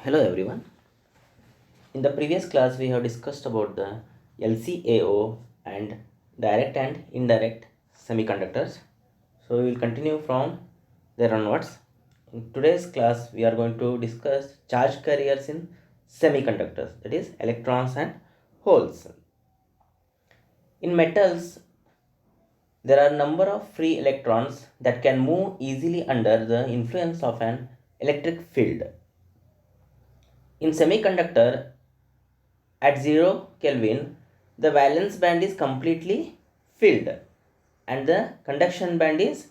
Hello everyone. In the previous class we have discussed about the LCAO and direct and indirect semiconductors. So we will continue from there onwards. In today's class we are going to discuss charge carriers in semiconductors, that is electrons and holes. In metals there are number of free electrons that can move easily under the influence of an electric field. In semiconductor, at 0 Kelvin, the valence band is completely filled and the conduction band is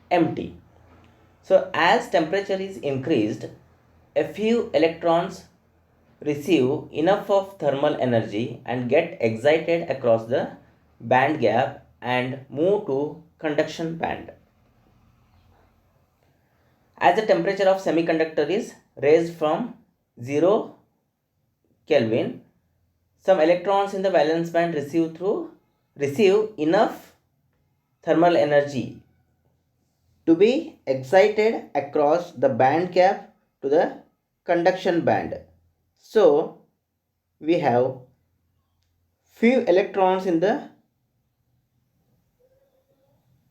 empty. So, as temperature is increased, a few electrons receive enough of thermal energy and get excited across the band gap and move to conduction band. As the temperature of semiconductor is raised from 0 Kelvin, some electrons in the valence band receive enough thermal energy to be excited across the band gap to the conduction band. So we have few electrons in the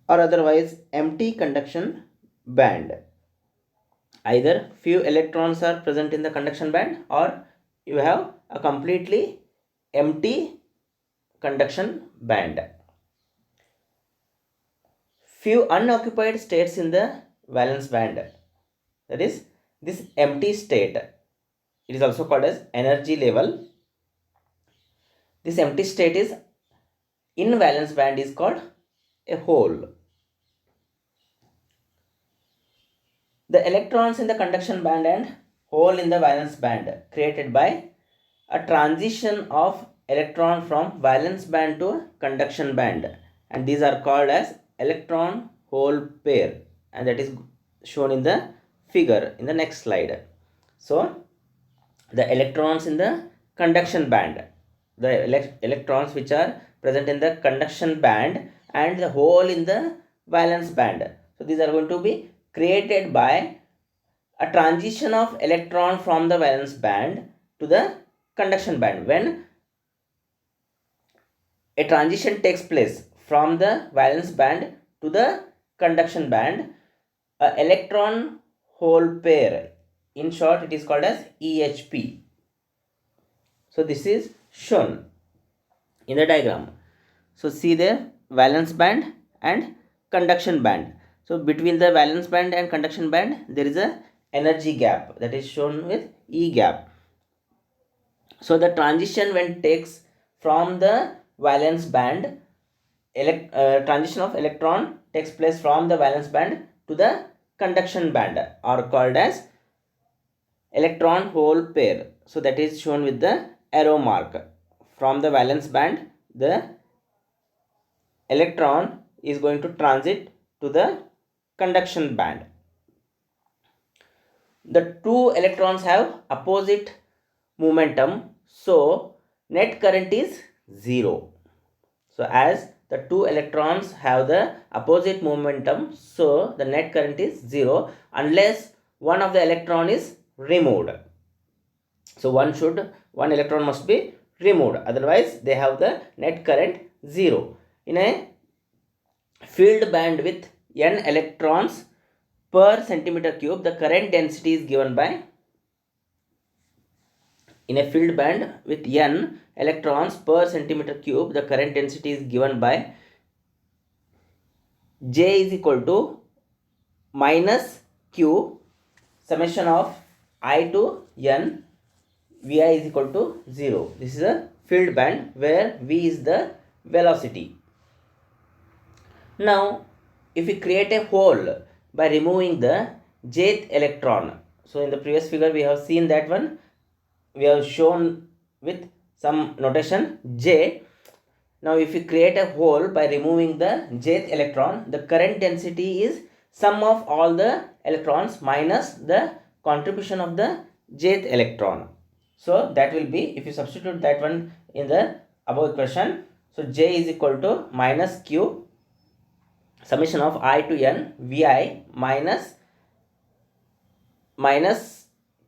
or otherwise empty conduction band. Either few electrons are present in the conduction band or you have a completely empty conduction band. Few unoccupied states in the valence band, that is this empty state, it is also called as energy level. This empty state is in valence band is called a hole. The electrons in the conduction band and hole in the valence band created by a transition of electron from valence band to conduction band, and these are called as electron hole pair, and that is shown in the figure in the next slide. So the electrons in the conduction band, the electrons which are present in the conduction band and the hole in the valence band, so these are going to be created by a transition of electron from the valence band to the conduction band. When a transition takes place from the valence band to the conduction band, a electron hole pair, in short it is called as EHP. So this is shown in the diagram. So see the valence band and conduction band. So between the valence band and conduction band there is a energy gap, that is shown with E gap. So the transition when takes from the valence band, transition of electron takes place from the valence band to the conduction band are called as electron hole pair. So that is shown with the arrow mark. From the valence band, the electron is going to transit to the conduction band. The two electrons have opposite momentum, so net current is 0. So as the two electrons have the opposite momentum, so the net current is 0 unless one of the electron is removed. So one electron must be removed, otherwise they have the net current 0. In a filled band with n electrons per centimeter cube, the current density is given by, in a filled band with n electrons per centimeter cube, the current density is given by J is equal to minus Q summation of I to n Vi is equal to 0. This is a filled band where V is the velocity. Now if we create a hole by removing the jth electron, so in the previous figure we have seen that one, we have shown with some notation J. Now if we create a hole by removing the jth electron, the current density is sum of all the electrons minus the contribution of the jth electron. So that will be, if you substitute that one in the above equation, so J is equal to minus Q summation of I to n Vi minus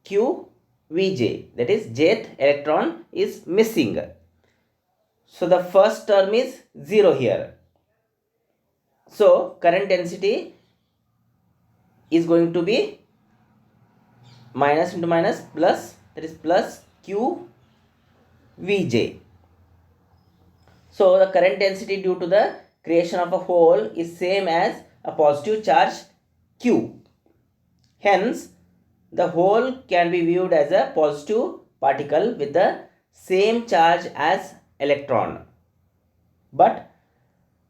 Q Vj, that is jth electron is missing. So the first term is 0 here. So current density is going to be minus into minus plus, that is plus q Vj. So the current density due to the creation of a hole is same as a positive charge q. Hence, the hole can be viewed as a positive particle with the same charge as electron. But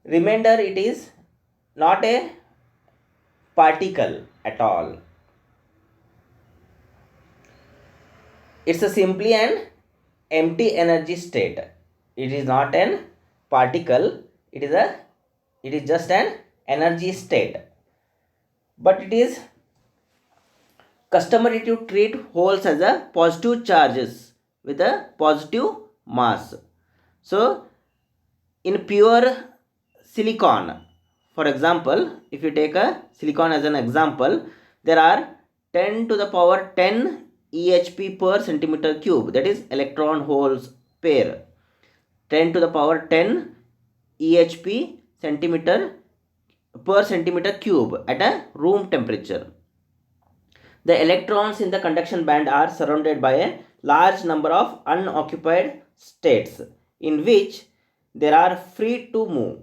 remainder, it is not a particle at all. It's a simply an empty energy state. It is not an particle. It is just an energy state. But it is customary to treat holes as a positive charges with a positive mass. So in pure silicon, for example, if you take a silicon as an example, there are 10 to the power 10 EHP per centimeter cube, that is electron holes pair. 10 to the power 10 EHP centimeter per centimeter cube at a room temperature. The electrons in the conduction band are surrounded by a large number of unoccupied states in which they are free to move.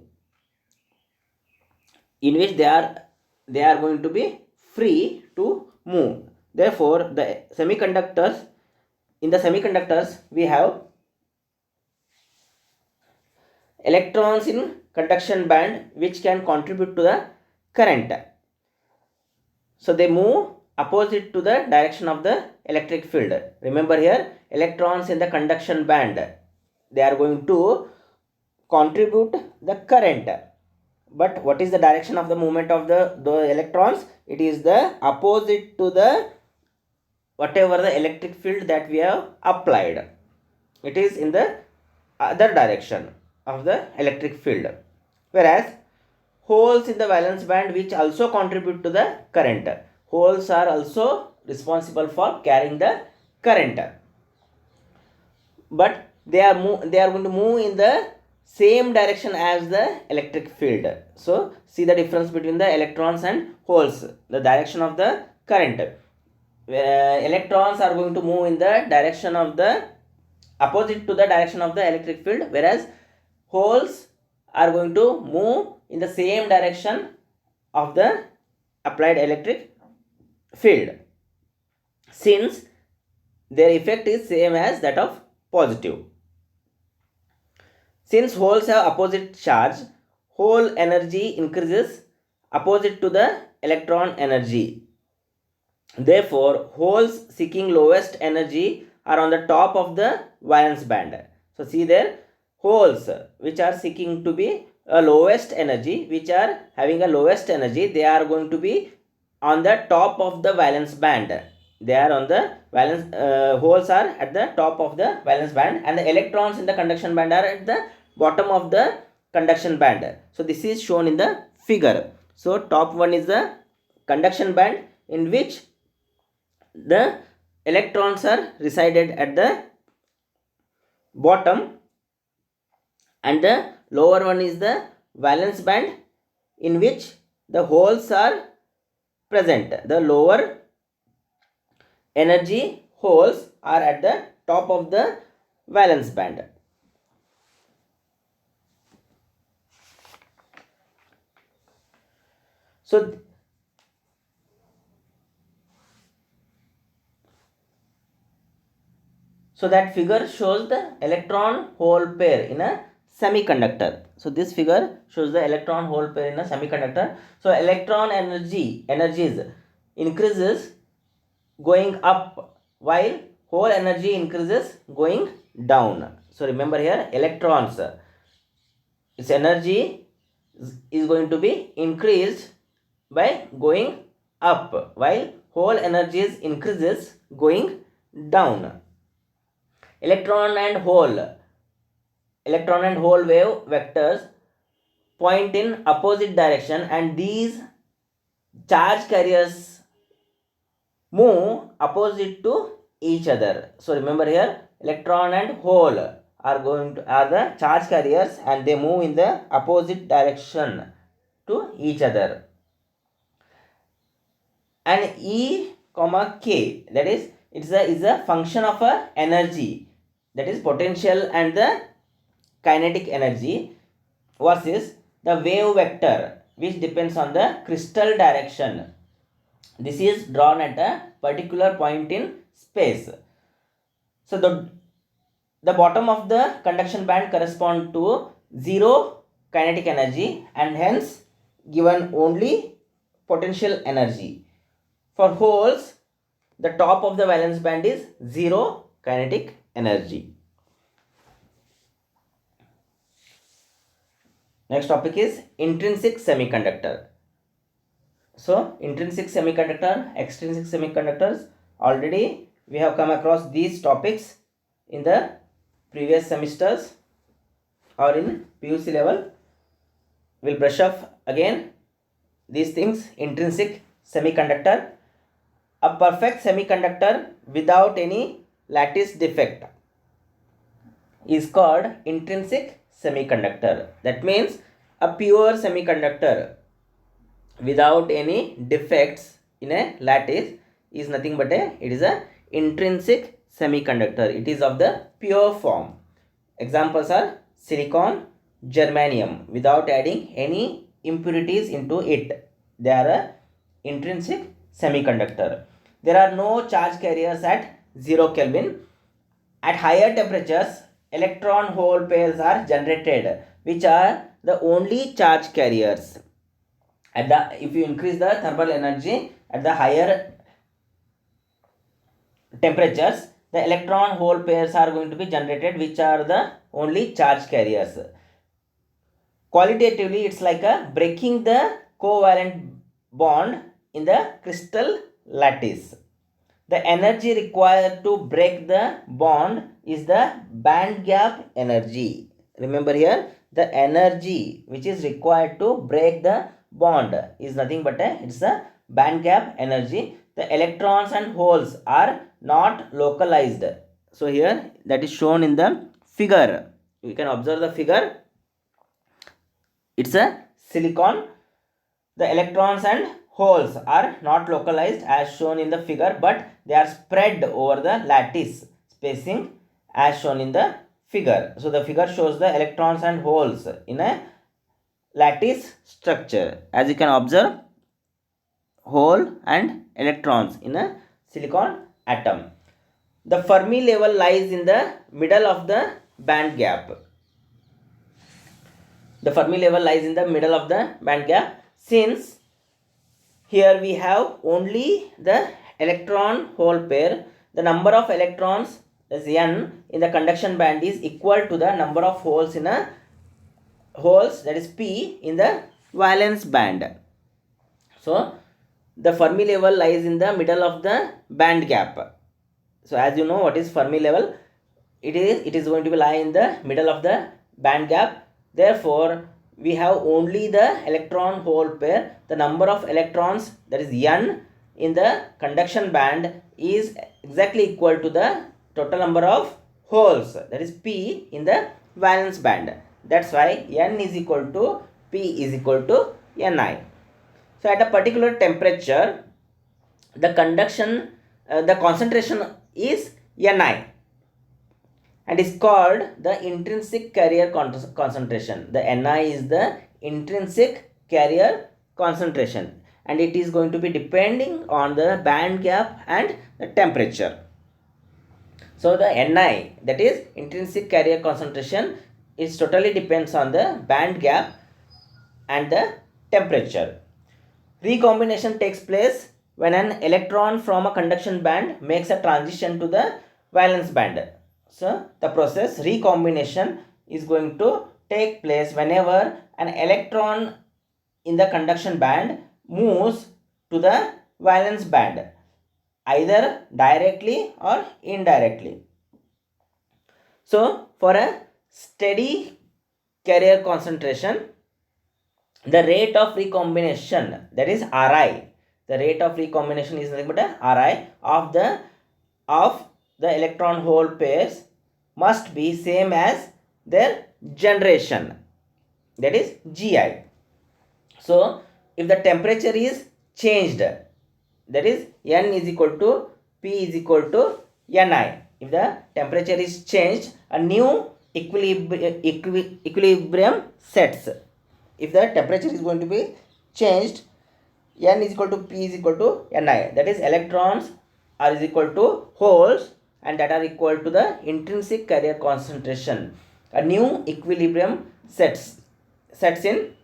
In which they are going to be free to move. Therefore, in the semiconductors we have electrons in conduction band which can contribute to the current. So they move opposite to the direction of the electric field. Remember here, electrons in the conduction band, they are going to contribute the current. But what is the direction of the movement of the electrons? It is the opposite to the whatever the electric field that we have applied. It is in the other direction of the electric field. Whereas holes in the valence band which also contribute to the current. Holes are also responsible for carrying the current. But they are going to move in the same direction as the electric field. So see the difference between the electrons and holes, the direction of the current. Electrons are going to move in the direction of the opposite to the direction of the electric field, whereas holes are going to move in the same direction of the applied electric field, since their effect is same as that of positive. Since holes have opposite charge, hole energy increases opposite to the electron energy. Therefore, holes seeking lowest energy are on the top of the valence band. So see there, holes which are seeking to be a lowest energy, which are having a lowest energy, they are going to be on the top of the valence band. They are on the valence, holes are at the top of the valence band, and the electrons in the conduction band are at the bottom of the conduction band. So this is shown in the figure. So top one is the conduction band in which the electrons are resided at the bottom, and the lower one is the valence band in which the holes are present. The lower energy holes are at the top of the valence band. So that figure shows the electron hole pair in a semiconductor. So this figure shows the electron hole pair in a semiconductor. So electron energies increases going up, while hole energy increases going down. So remember here, electrons, its energy is going to be increased by going up, while hole energies increases going down. Electron and hole wave vectors point in opposite direction, and these charge carriers move opposite to each other. So remember here, electron and hole are the charge carriers, and they move in the opposite direction to each other. And E comma K, that is is a function of a energy, that is potential and the kinetic energy, versus the wave vector, which depends on the crystal direction. This is drawn at a particular point in space. So the bottom of the conduction band correspond to zero kinetic energy, and hence given only potential energy. For holes, the top of the valence band is zero kinetic energy. Next topic is intrinsic semiconductor. So intrinsic semiconductor, extrinsic semiconductors, already we have come across these topics in the previous semesters or in PUC level. We'll brush up again these things. Intrinsic semiconductor, a perfect semiconductor without any lattice defect is called intrinsic semiconductor. That means a pure semiconductor without any defects in a lattice is nothing but it is a intrinsic semiconductor. It is of the pure form. Examples are silicon, germanium, without adding any impurities into it. They are a intrinsic semiconductor. There are no charge carriers at 0 Kelvin. At higher temperatures, electron hole pairs are generated, which are the only charge carriers. If you increase the thermal energy at the higher temperatures, the electron hole pairs are going to be generated, which are the only charge carriers. Qualitatively, it's like a breaking the covalent bond in the crystal lattice. The energy required to break the bond is the band gap energy. Remember here, the energy which is required to break the bond is nothing but it's a band gap energy. The electrons and holes are not localized. So here that is shown in the figure. You can observe the figure. It's a silicon. The electrons and holes are not localized as shown in the figure, but they are spread over the lattice spacing as shown in the figure. So the figure shows the electrons and holes in a lattice structure. As you can observe, hole and electrons in a silicon atom. The Fermi level lies in the middle of the band gap. The Fermi level lies in the middle of the band gap, since here we have only the electron hole pair. The number of electrons, as n, in the conduction band is equal to the number of holes in a holes, that is p, in the valence band. So the Fermi level lies in the middle of the band gap. So as you know what is Fermi level, it is going to be lie in the middle of the band gap. Therefore we have only the electron hole pair. The number of electrons, that is n, in the conduction band is exactly equal to the total number of holes, that is p, in the valence band. That's why n is equal to p is equal to ni. So at a particular temperature, the concentration is ni and is called the intrinsic carrier concentration. The ni is the intrinsic carrier concentration, and it is going to be depending on the band gap and the temperature. So the ni, that is intrinsic carrier concentration, is totally depends on the band gap and the temperature. Recombination takes place when an electron from a conduction band makes a transition to the valence band. So the process recombination is going to take place whenever an electron in the conduction band moves to the valence band, either directly or indirectly. So for a steady carrier concentration, the rate of recombination, that is Ri, the rate of recombination is nothing but a Ri of the electron hole pairs must be same as their generation, that is Gi. So if the temperature is changed, that is N is equal to P is equal to Ni. If the temperature is changed, a new equilibrium sets. If the temperature is going to be changed, N is equal to P is equal to Ni. That is electrons are is equal to holes and that are equal to the intrinsic carrier concentration. A new equilibrium sets in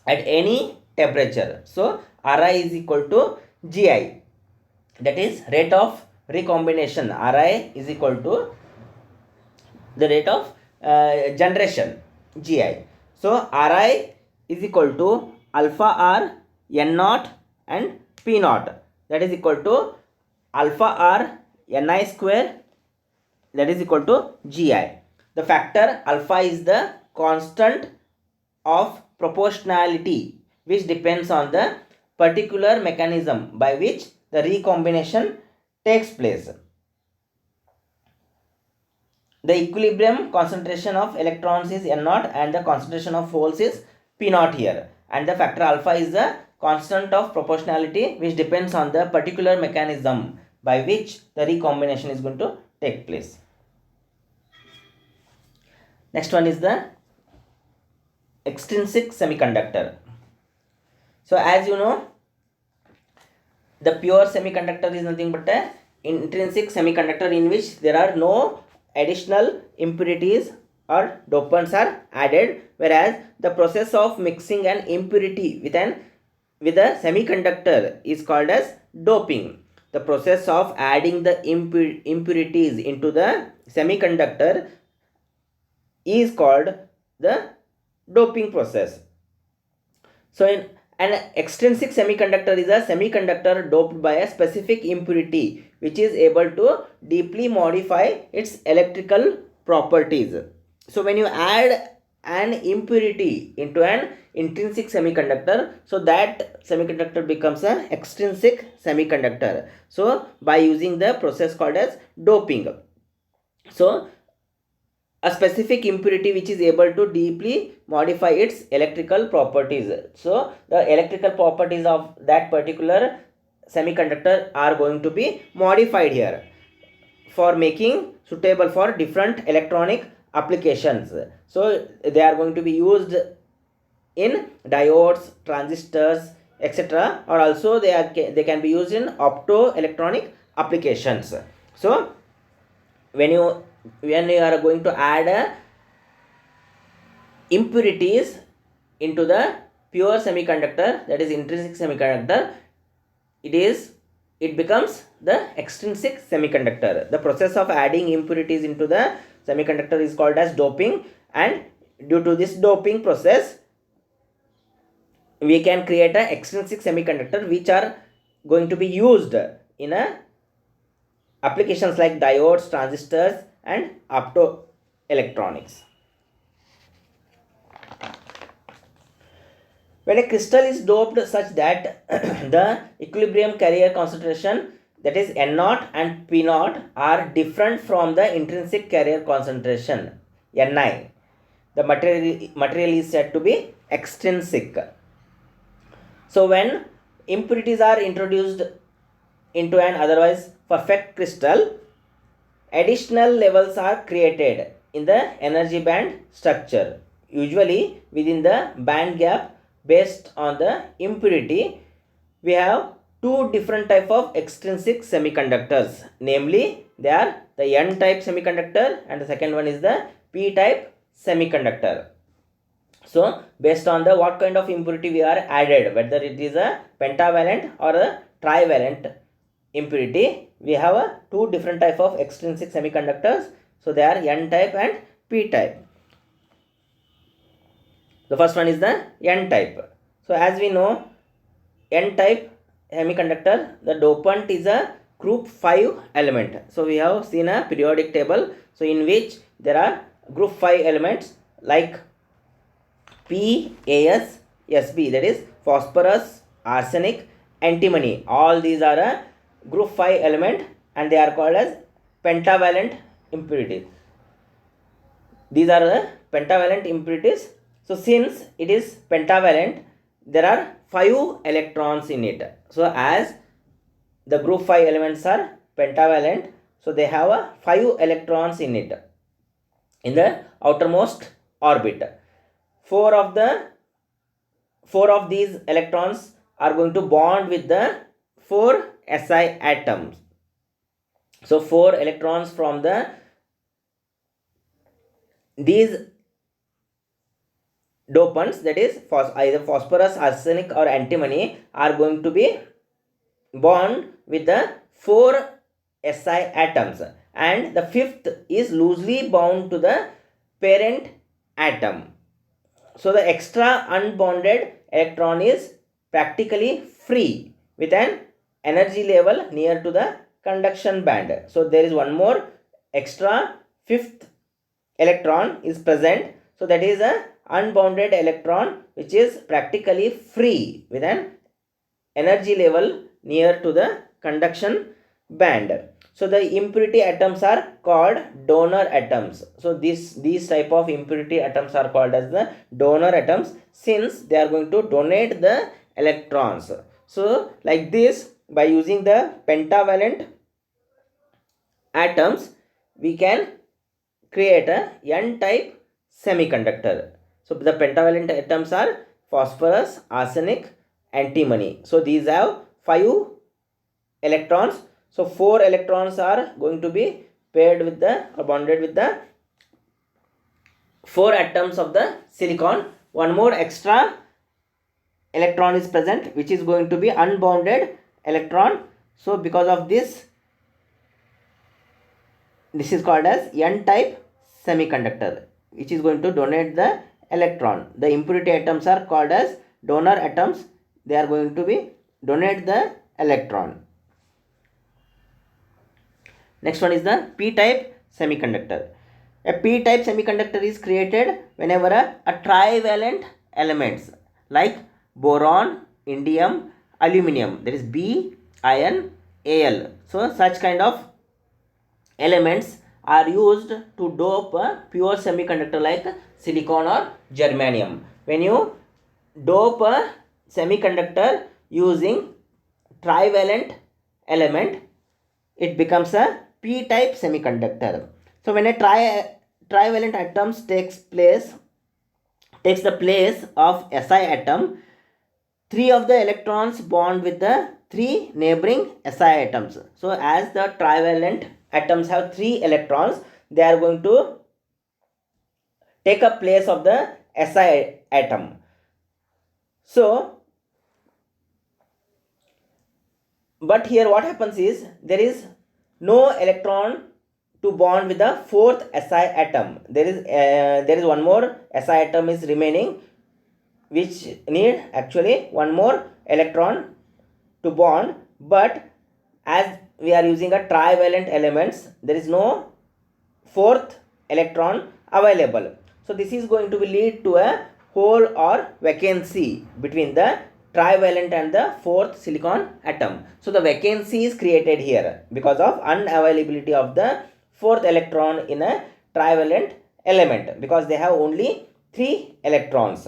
at any temperature. So Ri is equal to Gi, that is rate of recombination. Ri is equal to the rate of generation, Gi. So Ri is equal to alpha R N naught and P naught, that is equal to alpha R Ni square, that is equal to Gi. The factor alpha is the constant of proportionality which depends on the particular mechanism by which the recombination takes place. The equilibrium concentration of electrons is N naught and the concentration of holes is P naught here, and the factor alpha is the constant of proportionality which depends on the particular mechanism by which the recombination is going to take place. Next one is the extrinsic semiconductor. So as you know, the pure semiconductor is nothing but a intrinsic semiconductor in which there are no additional impurities or dopants are added, whereas the process of mixing an impurity with a semiconductor is called as doping. The process of adding the impurities into the semiconductor is called the doping process. So an extrinsic semiconductor is a semiconductor doped by a specific impurity which is able to deeply modify its electrical properties. So when you add an impurity into an intrinsic semiconductor, so that semiconductor becomes an extrinsic semiconductor. So by using the process called as doping. So a specific impurity which is able to deeply modify its electrical properties. So the electrical properties of that particular semiconductor are going to be modified here for making suitable for different electronic applications. So they are going to be used in diodes, transistors, etc., or also they can be used in optoelectronic applications. So when you are going to add impurities into the pure semiconductor, that is intrinsic semiconductor, it becomes the extrinsic semiconductor. The process of adding impurities into the semiconductor is called as doping, and due to this doping process we can create an extrinsic semiconductor which are going to be used in applications like diodes, transistors and optoelectronics. When a crystal is doped such that the equilibrium carrier concentration, that is N naught and P naught, are different from the intrinsic carrier concentration Ni, the material is said to be extrinsic. So when impurities are introduced into an otherwise perfect crystal, additional levels are created in the energy band structure, usually within the band gap based on the impurity. We have two different type of extrinsic semiconductors, namely they are the N type semiconductor and the second one is the P type semiconductor. So based on the what kind of impurity we are added, whether it is a pentavalent or a trivalent impurity, we have two different type of extrinsic semiconductors. So they are N type and P type. The first one is the N type. So as we know, N type semiconductor, the dopant is a group 5 element. So we have seen a periodic table, so in which there are group 5 elements like PAS-SB, that is phosphorus, arsenic, antimony. All these are a group 5 element and they are called as pentavalent impurities. These are the pentavalent impurities. So since it is pentavalent, there are 5 electrons in it. So as the group 5 elements are pentavalent, so they have 5 electrons in it, in the outermost orbit. Four of these electrons are going to bond with the 4 Si atoms. So 4 electrons from these dopants, that is either phosphorus, arsenic or antimony, are going to be bond with the 4 Si atoms, and the fifth is loosely bound to the parent atom. So the extra unbonded electron is practically free with an energy level near to the conduction band. So there is one more extra fifth electron is present. So that is a unbounded electron which is practically free with an energy level near to the conduction band. So the impurity atoms are called donor atoms. So these type of impurity atoms are called as the donor atoms, since they are going to donate the electrons. So like this, by using the pentavalent atoms, we can create a n-type semiconductor. So the pentavalent atoms are phosphorus, arsenic, antimony. So these have 5 electrons. So 4 electrons are going to be paired with the or bonded with the 4 atoms of the silicon. One more extra electron is present, which is going to be unbounded electron. So because of this is called as n-type semiconductor, which is going to donate the electron. The impurity atoms are called as donor atoms. They are going to be donate the electron. Next one is the p-type semiconductor. A p-type semiconductor is created whenever a trivalent elements like boron, indium, aluminum, there is B, iron, Al. So such kind of elements are used to dope a pure semiconductor like silicon or germanium. When you dope a semiconductor using trivalent element, it becomes a p-type semiconductor. So when a trivalent atoms takes the place of Si atom, 3 of the electrons bond with the 3 neighboring Si atoms. So as the trivalent atoms have 3 electrons, they are going to take a place of the Si atom. So but here what happens is, there is no electron to bond with the 4th Si atom. There is one more Si atom is remaining, which need actually one more electron to bond. But as we are using a trivalent elements, there is no 4th electron available. So this is going to lead to a hole or vacancy between the trivalent and the 4th silicon atom. So the vacancy is created here because of unavailability of the 4th electron in a trivalent element, because they have only 3 electrons.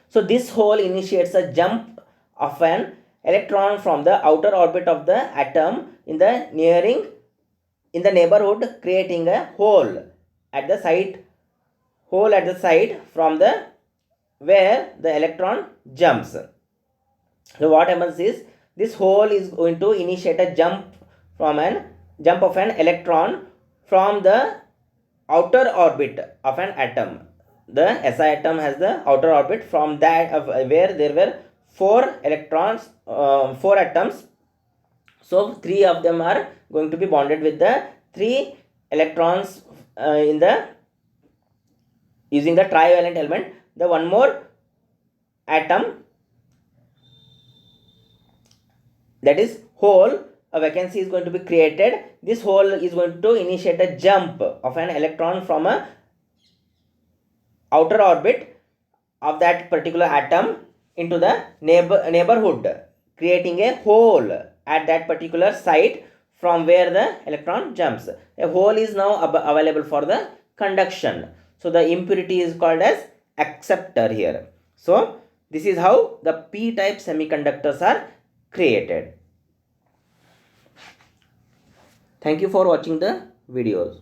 So this hole initiates a jump of an electron from the outer orbit of the atom in the neighborhood, creating a hole at the side from the where the electron jumps. So what happens is, this hole is going to initiate a jump of an electron from the outer orbit of an atom. The Si atom has the outer orbit, from that where there were 4 electrons, 4 atoms. So 3 of them are going to be bonded with the 3 electrons in the using the trivalent element. The one more atom, that is hole, a vacancy is going to be created. This hole is going to initiate a jump of an electron from a outer orbit of that particular atom into the neighborhood, creating a hole at that particular site from where the electron jumps. A hole is now available for the conduction. So the impurity is called as acceptor here. So this is how the p-type semiconductors are created. Thank you for watching the videos.